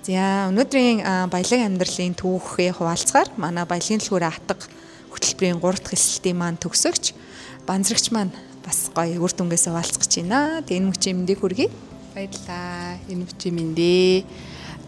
За өнөөдрийн баялаг амьдралын түүхээ хуваалцахаар манай баялагын дэлгүүр Атга хөтөлбөрийн 3 дахь эсэлтийн маань төгсөгч банзрагч маань бас гоё үр дүнгээс хуваалцах гэж байна. Тэгээ энэ мөчийн мэндийг хүргэе. Баярлалаа. Энэ мөчийн мэндээ.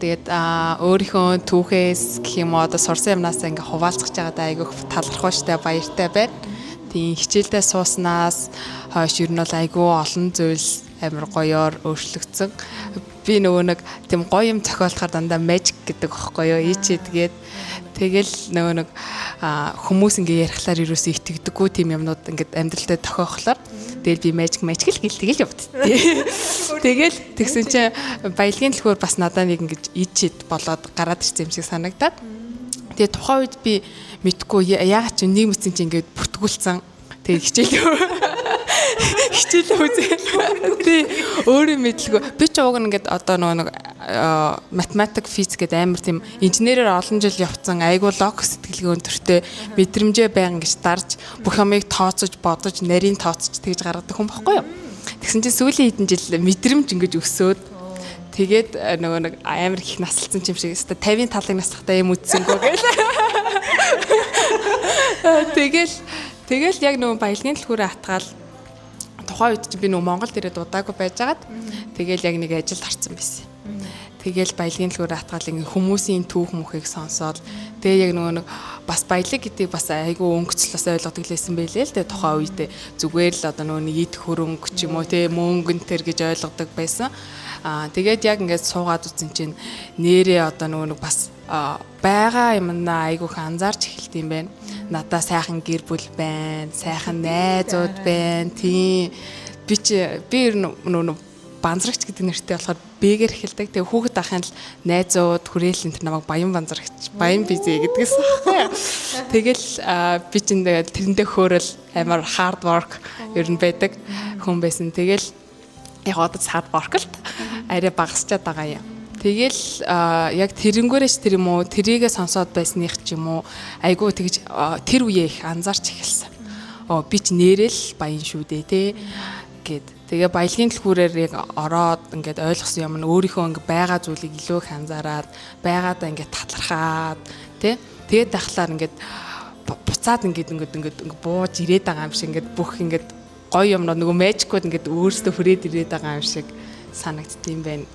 Тэгээд өөрийнхөө түүхээс гэх юм уу одоо сурсан юмнаас ингээ хуваалцах жагаад айгүйх талархав штэ баяртай байна. Тийм хичээлдээ сууснаас хойш ер нь бол айгүй олон зүйлс амар гоёор өөрчлөгдсөн. Би нөгөө нэг тийм гоё юм зохиолохоор дандаа magic гэдэг аахгүй юу ийчээдгээд тэгэл нөгөө нэг хүмүүс ингээ ярихлаар юусоо итгэдэггүй тийм юмнууд ингээд амьдралдаа тохиохлоор тэгэл би magic л гэлтэйг л явд. Тэгэл тэгсэн чинь баялагын дэлгүүр бас надад нэг ингэж ийчээд болоод гараад ирсэн юм шиг санагдаад тэгээ тухайн үед би мэдгүй яагаад ч нэг мэт чинь ингээд бүтгүүлсэн тэгээ хичээлээ үзээ. Тий өөрөө мэдлгүй. Би ч уг ингээд одоо нэг математик, физик гэдэг амар тийм инженерээр олон жил явцсан айгуу логик сэтгэлгээ өндөртэй мэдрэмжээ байнг гэж дарж бүх юмыг тооцож, бодож, нарийн тооцож тэгж гаргадаг хүн байхгүй юу? Тэгсэн чинь сүүлийн хэдэн жил мэдрэмж ингэж өсөөд тэгээд нөгөө нэг амар их насалсан юм шиг өстой 50-ийн талыг насахтаа юм үзсэнгөө гээл. Тэгэл яг нөгөө баялагын дэлгүүрээ атгаал тухайн үед би нөгөө Монголд ирээд удаагүй байжгаад тэгэл яг нэг ажилд орсон байсан. Тэгэл баялагын дэлгүүрээ атгаал ингээ хүмүүсийн түүх мөхийг сонсоод тэгээ яг нөгөө нэг бас баялаг гэдэг бас айгүй өнгөцөл бас ойлгодог лээсэн байлээ л дээ тухайн үед зүгээр л одоо нөгөө нэг ид хөрөнгө ч юм уу те мөнгөн төр гэж ойлгодог байсан. Тэгээд яг ингээд суугаад үзсэн чинь нэрээ одоо нөгөө нэг бас байгаа юмнаа айгүйх анзаарч эхэлт юм байна. Надаа сайхан гэр бүл байна, сайхан найзууд байна. Тийм. Би нөгөө банзрагч гэдэг нэртэй болохоор бэгээр эхэлдэг. Тэгээ хүүхэд ахын л найзууд, хүрээлэн тэр намайг баян банзрагч, баян бизээ гэдгээс аахгүй. Тэгэл би чинь тэрэндээ хөөрөл амар hard work ер нь байдаг хүн байсан. Тэгэл яг одоо hard work л арай багасчаад байгаа юм. Тэгэл яг тэрэнгүүрээс тэр юм уу тэрийгээ сонсоод байсных ч юм уу айгуу тэгж тэр үеэ их анзаарч эхэлсэн. Би ч нэрэл баян шүү дээ те гэд. Тэгээ баялагын дэлгүүрээр яг ороод ингээд ойлгосон юм нь өөрийнхөө ингээ байгаа зүйлийг илүү их анзаараад байгаадаа ингээд татлархаад те тэгээд дахлаар ингээд буцаад ингээд бууж ирээд байгаа юм шиг ингээд бүх ингээд гоё юмнууд нөгөө мэжикуд ингээд өөрсдөө хүрээд ирээд байгаа юм шиг санагддсан байна.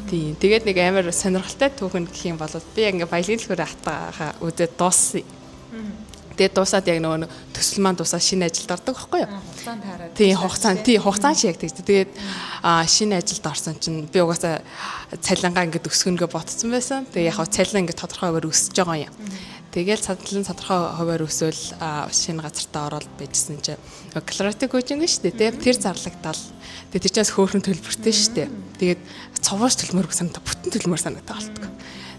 Тийм. Тэгээд нэг амар сонирхолтой түүхэн гэх юм бол би яг ингээ баялагын дэлгүүрээ атгаа үзээд дууссан. Тэгээд дуусаад яг нөгөө төсөл маань дуусаад шинэ ажилд ордог байхгүй юу? Хугацаанд хараад. Тийм, хугацаан шиг яг тэгж. Тэгээд шинэ ажилд орсон чинь би угаасаа цалингаа ингээд өсгөнөгөө ботсон байсан. Тэгээ яг цалин ингээд тодорхойгоор өсөж байгаа юм. Тэгэл цадлан тодорхой хуваар өсөөл шинэ газартаа ороод байжсэн чинь кларатик коучинг шүү дээ. Тэр зарлагдал. Тэгээ тэр чаас хөөрхөн төлбөртэй шүү дээ. Тэгээд цовоош төлмөр санагдаа бүтэн төлмөр санагдаа болтгоо.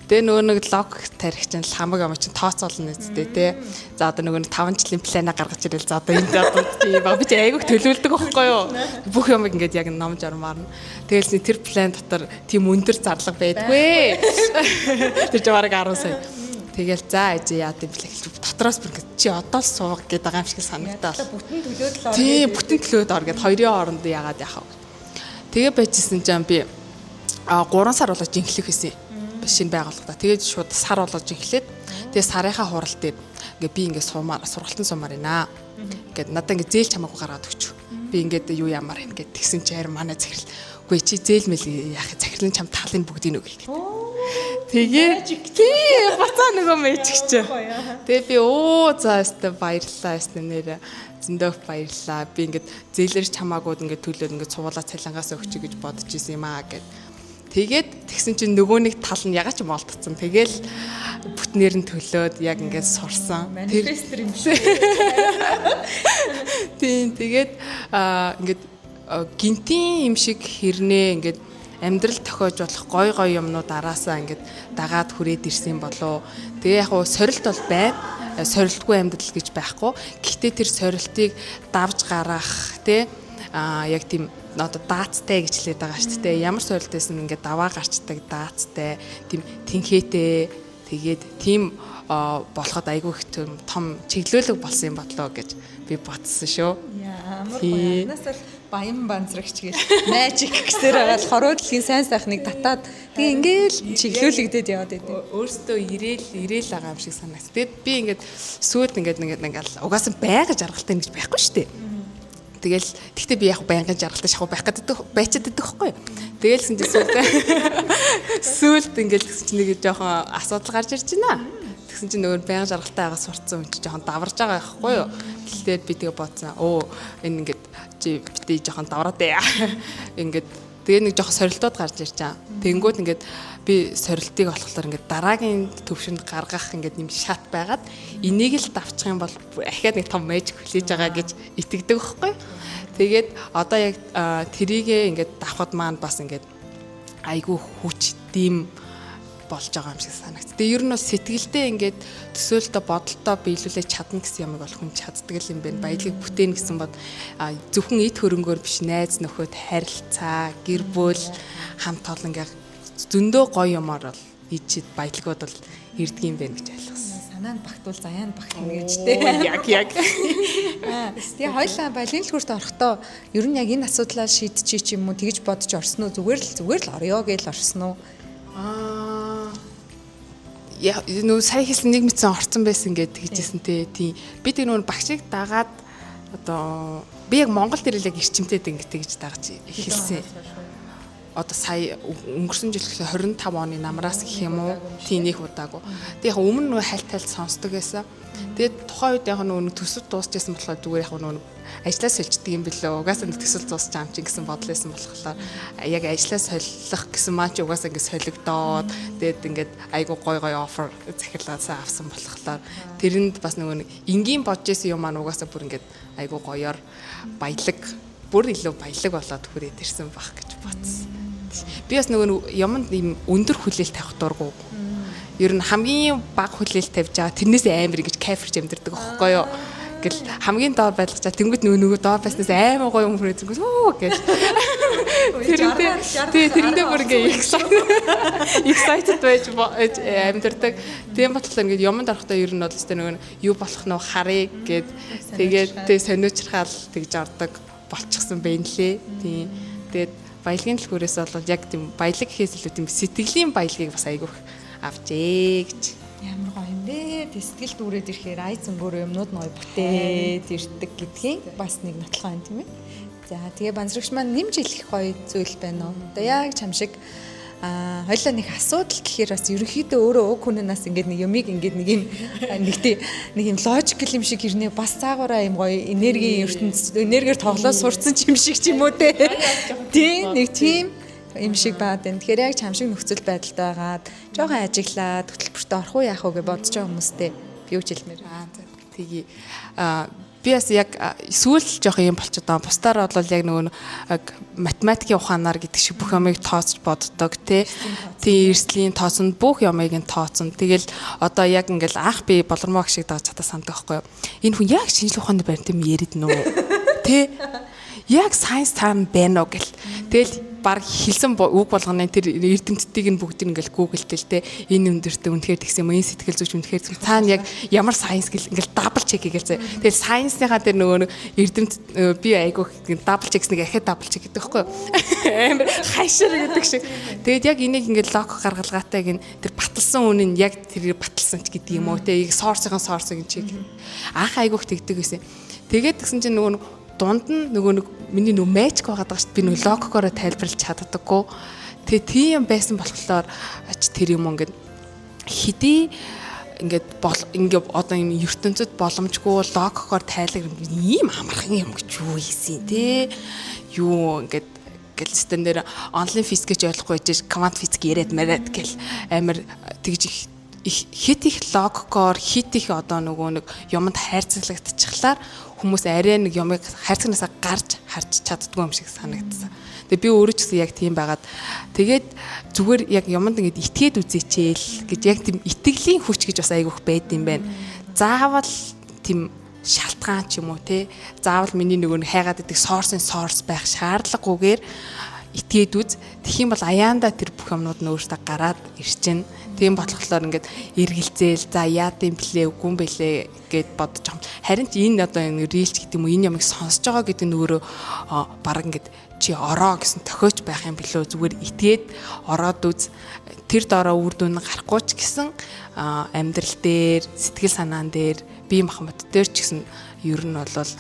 Тэгээ нөгөө нэг лог тарих чинь хамаг ам чинь тооцоолно үсттэй те. За одоо нөгөө 5 жилийн плана гаргаж ирэл за одоо энэ одоо би чи айгүйх төлөвлөдөг байхгүй юу? Бүх юм ингээд яг ном журмаар нь. Тэгэлс тэр план дотор тийм өндөр зарлага байдгүй. Тэр жаварыг 10 сая. Тэгэл за ээж яа гэм блэ дотроос бүр ингэ чи одоо л сууг гэдэг байгаа юм шиг санагдаа. Бүтэн төлөөд л ор. Тийм бүтэн төлөөд ор гэд хоёрын хооронд яагаад яхав. Тэгээ байжсэн чинь би 3 сар болоо жинхлэх гэсэн шинэ байгууллагата. Тэгээд шууд сар болоо жинхлээд тэгээ сарынхаа хурал дээр ингээ би ингээ сургалтын сумаар байна. Ингээд надаа ингээ зээл чамаагүй гаргаад өгч. Би ингээд юу ямаар байна гэд тэгсэн чи харин манай захирал. Үгүй чи зээл мэл яах захирлын чам талын бүгдийг өгье гэд. Тэгээ тий бацаа нөгөө мэжигч. Тэгээ би за өстө баярлалаа өстө нэрэ зөндөө баярлалаа. Би ингээд зээлэр чамаагууд ингээд төлөөд ингээд цувуулаа цалингаас өгч гэж бодож исэн юм аа гэд. Тэгээд тэгсэн чинь нөгөө нэг тал нь ягаад ч юм олдсон. Тэгэл бүтнээр нь төлөөд яг ингээд сурсан. Манифестер юм шүү. Тийм тэгээд ингээд гинтийн юм шиг хэрнээ ингээд амьдрал тохиож болох гой юмнууд араасаа ингээд дагаад хүрээд ирсэн болоо. Тэгээ яг сорилт бол байна. Сорилтгүй амьдрал гэж байхгүй. Гэхдээ тэр сорилтыг давж гаргах те яг тийм одоо даацтай гэж хэлээд байгаа шүү дээ. Ямар сорилтээс нь ингээд даваа гарчдаг даацтай, тийм тэнхээтэй тэгээд тийм болоход айгүй их том чиглүүлэг болсон юм бодлоо гэж би бодсон шүү. Ямар гоё. Анаас бол баян банзрагч гэж magic гэсээр байгаа хороо дэлхийн сайн сайхныг татаад тэгээ ингээл чиглүүлэгдээд яваад байдیں۔ Өөртөө ирээл байгаа юм шиг санагд. Тэгээд би ингээд сүйд ингээд угаасан байга жаргалтай гэж байхгүй шүү дээ. Тэгэл тэгтээ би яг байнгын жаргалтай шахуу байх гэдэг байчаад идэх байхгүй. Тэгэлсэн чинь сүйд ингээд тэгсэн чинь нэг жоохон асуудал гарч ирж байна. Тэгсэн чинь нөгөө байнга жаргалтай байгаас сурцсан юм чи жоохон даварж байгаа байхгүй юу. Гэлээд би тэгээ бодсон. Энэ ингээд чи битээ жоохон давраад ээ. Ингээд тэгээ нэг жоохон сорилтууд гарч ирж байгаа. Тэнгүүд ингээд би сорилтыг болохоор ингээд дараагийн төвшөнд гаргах ингээд юм шат байгаад энийг л давчих юм бол ахиад нэг том мэйж хүлээж байгаа гэж итгэдэг байхгүй. Тэгээд одоо яг трийгээ ингээд давхад маань бас ингээд айгүй хүч дим болж байгаа юм шиг санагд. Тэгээ ер нь бол сэтгэлдээ ингээд төсөөлтөө бодолтоо биелүүлээд чадна гэсэн юмыг бол хүн чаддаг юм байна. Баялагийг бүтээн гэсэн бод зөвхөн эд хөрөнгөөр биш найз нөхөд харилцаа, гэр бүл, хамт олонгийн зөндөө гоё юмар бол ичид баялагууд бол ирдэг юм байна гэж ойлгосон. Санаа нь багтвал заяа нь багтна гэж дээ. Яг. Тэгээ хоёлаа баялагын дэлгүүрт орохдоо ер нь яг энэ асуудлаа шийдчихий ч юм уу тэгж бодож орсон уу зүгээр л орё гэж орсон уу? Яа нөө сая хэлсэн нэг мэдсэн орцсон байсан гэдэг хэлжсэн те. Тийм. Би тэр нөө багшиг дагаад одоо би яг Монгол дээр л яг эрчимтэй ингэж дагаж эхэлсэн. Одоо сая өнгөрсөн жил 25 оны намраас гэх юм уу тийм нэг удаагүй. Тэг яг өмнө нөө хальт сонсдог байсан. Тэгээд тухайн үед яг нөө төсөв дуусчихсан болохоор зүгээр яг нөө ажлаа солилцдаг юм билээ. Угаасаа төсөл дуусч байгаа юм чинь гэсэн бодол байсан болохоор яг ажлаа солих гэсэн маань ч угаасаа ингэ солигдоод тэгээд ингээд айгу гой офер захирлаасаа авсан болохоор тэрэнд бас нөгөө энгийн бодож исэн юм маань угаасаа бүр ингээд айгу гоёор баялаг бүр илүү баялаг болоод хүрээд ирсэн баг гэж бодсон. Би бас нөгөө юмд ийм өндөр хүлээлт тавих дурггүй. Ер нь хамгийн бага хүлээлт тавьж байгаа тэрнээс амар ингэж кайферч амьдэрдэг аахгүй юу? Гэл хамгийн доор байлгаж чаа тэнгууд нөгөө доор байснаас амар гоё юм хүрээд зүгөө гэж. Тэрэндээ бүр ингэ excited байж амьдэрдэг. Тийм бодлоо ингэ юмд орохдоо ер нь бол өстэй нөгөө юу болох нь харъя гэд тэгээд сониучрахаал тэгж ордог болчихсон байна лээ. Тийм. Тэгээд баялагын дэлгүүрээс бол яг тийм баялаг гэхээс илүү тийм сэтгэлийн баялагийг бас айгүйх авчээ гэж. Ямар гоё юм бэ? Сэтгэл дүүрээд ирэхээр ай зөнгөөр юмнууд нь гоё бүтээд ирдэг гэдгийг бас нэг нотлох юм тийм ээ. За тэгээ банзрагч маань нэмж хэлэх гоё зүйл байна уу? Одоо яг чам шиг хоёлаа нэг асуудал гэхээр бас ерөнхийдөө өөрөө уг хүнээс ингээд нэг юмыг ингээд нэг юм логикл юм шиг ирнэ бас цаагаараа юм гоё энергээр тоглоод сурцсан юм шиг ч юм уу те. Тийм нэг тийм юм шиг баад энэ. Тэгэхээр яг чам шиг нөхцөл байдалд байгаад жоохон ажиглаад хөтөлбөртөө орох уу яах уу гэж бодож байгаа хүмүүстэй би юу ч хэлмээр. Тэгээ би бас яг сүүл жоох юм болчиход байгаа. Бусдаар бол яг нөгөө математикийн ухаанаар гэдэг шиг бүх юмыг тооцож боддог тий. Тийм эрсдлийн тооцонд бүх юмыг нь тооцсон. Тэгэл одоо яг ингээл анх би болормоо шиг дааж чадаа санддаг байхгүй юу. Энэ хүн яг шинжлэх ухааны баримт юм яриад нөө тий. Яг сайенс таам байна уу гэл. Тэгэл баг хэлсэн үг болгоны тэр эрдэмтдийг нь бүгдийг ингээл гуглдэл те энэ өндөртөө үнэхээр тэгсэн юм энэ сэтгэл зүйч үнэхээр цаана яг ямар сайенс гэл ингээл дабл чек хийгээл. Тэгэл сайенсныхаа тэр нөгөө эрдэмт би айгуу дабл чекснэг ахаа дабл чек гэдэг байхгүй юу. Амар хайшир гэдэг шиг. Тэгэд яг энийг ингээл лог гаргалгаатайг нь тэр баталсан үнэн яг тэр баталсан ч гэдэг юм уу те сорсыг чек. Анх айгуух тэгдэг гэсэн. Тэгээд тэгсэн чинь нөгөө дунд нь нөгөө миний мэйчк байгаад байгаа шүү дээ. Би нөгөө логикоор тайлбарлаж чаддаггүй. Тэгээ тийм байсан болохоор тэр юм ингээд хэдий ингээд одоо юм ертөнцид боломжгүй логикоор тайлбар ийм амархан юм гэж юу хийсэн те. Юу ингээд гэлстэн дээр онлайн физик гэж ойлгохгүй байж квант физик яриад мараад гэл амар тэгж хит их логикоор хит их одоо нөгөө нэг юмд хайрцаглагдчихлаар хүмүүс арай нэг юмыг хайрцагнаасаа гарч харж чаддгүй юм шиг санагдсан. Тэгээ би өөрөө ч гэсэн яг тийм байгаад тэгээд зүгээр яг юмд ингэж итгээд үзээчээл гэж яг тийм итгэлийн хүч гэж бас айгүйх байд юм байна. Заавал тийм шалтгаан ч юм уу те заавал миний нөгөө хайгаад идэх сорс байх шаардлагагүйгээр итгээд үз. Тэгэх юм бол аяанда тэр бүх юмнууд нь өөртөө гараад ирчин. Тийм болохоор ингээд эргэлзээл за яад юм блэ үгүй юм блэ гэд бодож байгаа юм. Харин ч энэ одоо энэ рилч гэдэг юм уу энэ ямыг сонсож байгаа гэдэг нь өөрөө баг ингээд чи ороо гэсэн тохиоч байх юм билүү зүгээр итгээд ороод үз. Тэр доороо үр дүн гарахгүй ч гэсэн амьдрал дээр сэтгэл санаан дээр бие махбод дээр ч гэсэн ер нь бол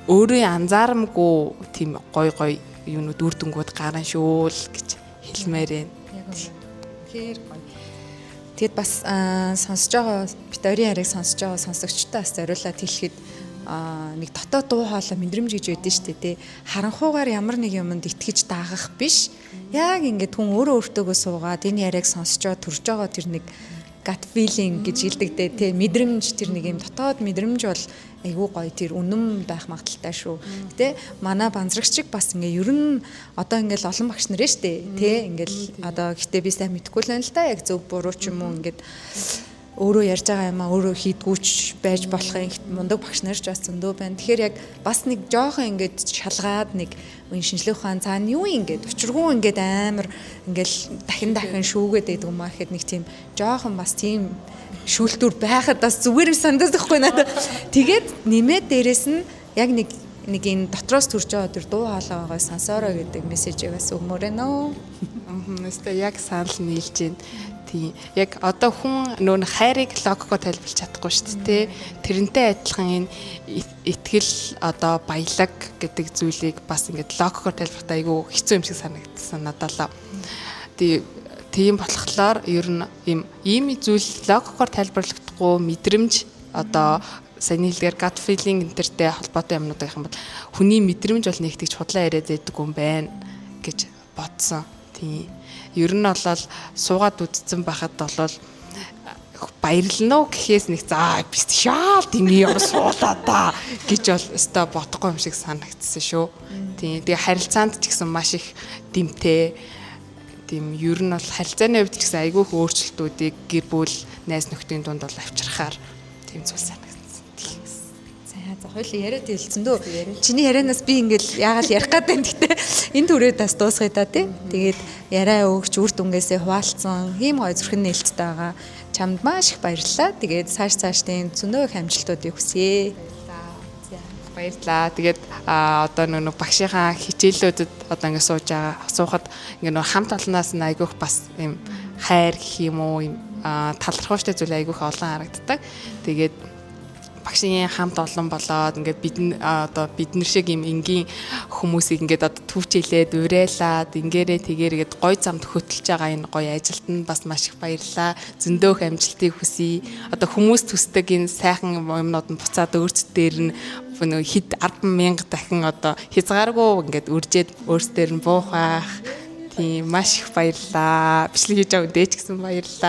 өөрөө анзаарамгүй тийм гой юунууд үр дүнгууд гарна шүү л гэж хэлмээр байна. Тэгэхээр гоё. Тэгэд бас сонсож байгаа бит өрийн яриаг сонсож байгаа сонсогчтой бас зориулаад хэлэхэд нэг дотоод дуу хоолой мэдрэмж гэж байдэн шүү дээ. Харанхуугаар ямар нэг юмд итгэж даагах биш. Яг ингээд хүн өөрөө өөртөөгөө суугаад энэ яриаг сонсож байгаа төрж байгаа тэр нэг gut feeling гэж хэлдэг дээ. Мэдрэмж тэр нэг юм дотоод мэдрэмж бол айгүй гоё тэр үнэн байх магадaltaй шүү. Гэтэ манай банзрагчиг бас ингээ ер нь одоо ингээл олон багш нар штэ тий ингээл одоо гэтээ би сайн мэдэхгүй л байна л да яг зөв буруу ч юм уу ингээд өөрөө ярьж байгаа юм а өөрөө хийдгүүч байж болохын мундаг багш нар ч бас зөндөө байна. Тэгэхээр яг бас нэг жоохон ингээд шалгаад нэг шинжлэх ухаан цаана юу ингээд учиргүй ингээд амар ингээл дахин шүүгээд байдаг юм а гэхэд нэг тийм жоохон бас тийм шүүлтүр байхад бас зүгээр санагдаж байхгүй надад. Тэгээд нэмээд дээрэс нь яг нэг энэ дотроос төрж байгаа тэр дуу хоолой байгаа сонсороо гэдэг мессежийг бас өгмөр нөө. Нэстэ яг санал нийлж байна. Тийм. Яг одоо хүн нүүн хайрыг логикоор тайлбарлаж чадахгүй шүү дээ. Тэрнтэй адилхан энэ итгэл одоо баялаг гэдэг зүйлийг бас ингээд логикоор тайлбарлахад айгүй хэцүү юм шиг санагдсан надад л. Тийм болохоор ер нь ийм зүйл логикоор тайлбарлахдаггүй мэдрэмж одоо сайн хэлгээр gut feeling энтертэй холбоотой юмнууд гэх юм бол хүний мэдрэмж бол нэг тэгж худлаа яриад байдаг юм байна гэж бодсон. Тийм. Ер нь бол суугаад үдцэн байхад бол баярлна уу гэхээс нэг за биш шаал тийм юм суулаа да гэж бол өстой бодохгүй юм шиг санагдсан шүү. Тийм. Тэгээ харилцаанд ч гэсэн маш их дэмтэй тийм ер нь бол харилцааны хувьд ч гэсэн айгүй их өөрчлөлтүүдийг гэр бүл найз нөхдийн дунд бол авчрахаар тийм зүйл санагдсан. За хоёул яриад хэлсэн дөө. Чиний ярианаас би ингээл яагаад ярих гээд байна гэхдээ энэ түрээд бас дуусгая да тий. Тэгээд яриа өгч үр дүнгээсээ хуваалцсан ийм гоё зүрхэн нээлттэй байгаа. Чамд маш их баярлалаа. Тэгээд цаашдын зөндөө их амжилтуудыг хүсье. Баярлалаа. Тэгээд одоо нөгөө багшийнхаа хичээлүүдэд одоо ингэ суухад ингэ нөгөө хамт олноос нь айгүйх бас юм хайр гэх юм уу юм талархууштай зүйл айгүйх олон харагддаг. Тэгээд багшийн хамт олон болоод ингээд бид нар шиг юм энгийн хүмүүсийг ингээд одоо түүчээлээд урайлаад ингээрээ тэгээргээд гой замд хөтлж байгаа энэ гой ажилд нь бас маш их баярлалаа. Зөндөө их амжилтыг хүсье. Одоо хүмүүс төсдөг энэ сайхан юмнууд нь буцаад өөрсд дээр нь хэд 10,000 дахин одоо хязгааргүй ингээд үржээд өөрсдөр нь буухах. Тийм маш их баярлалаа. Бичлэг хийж байгаа үдээч гэсэн баярлалаа.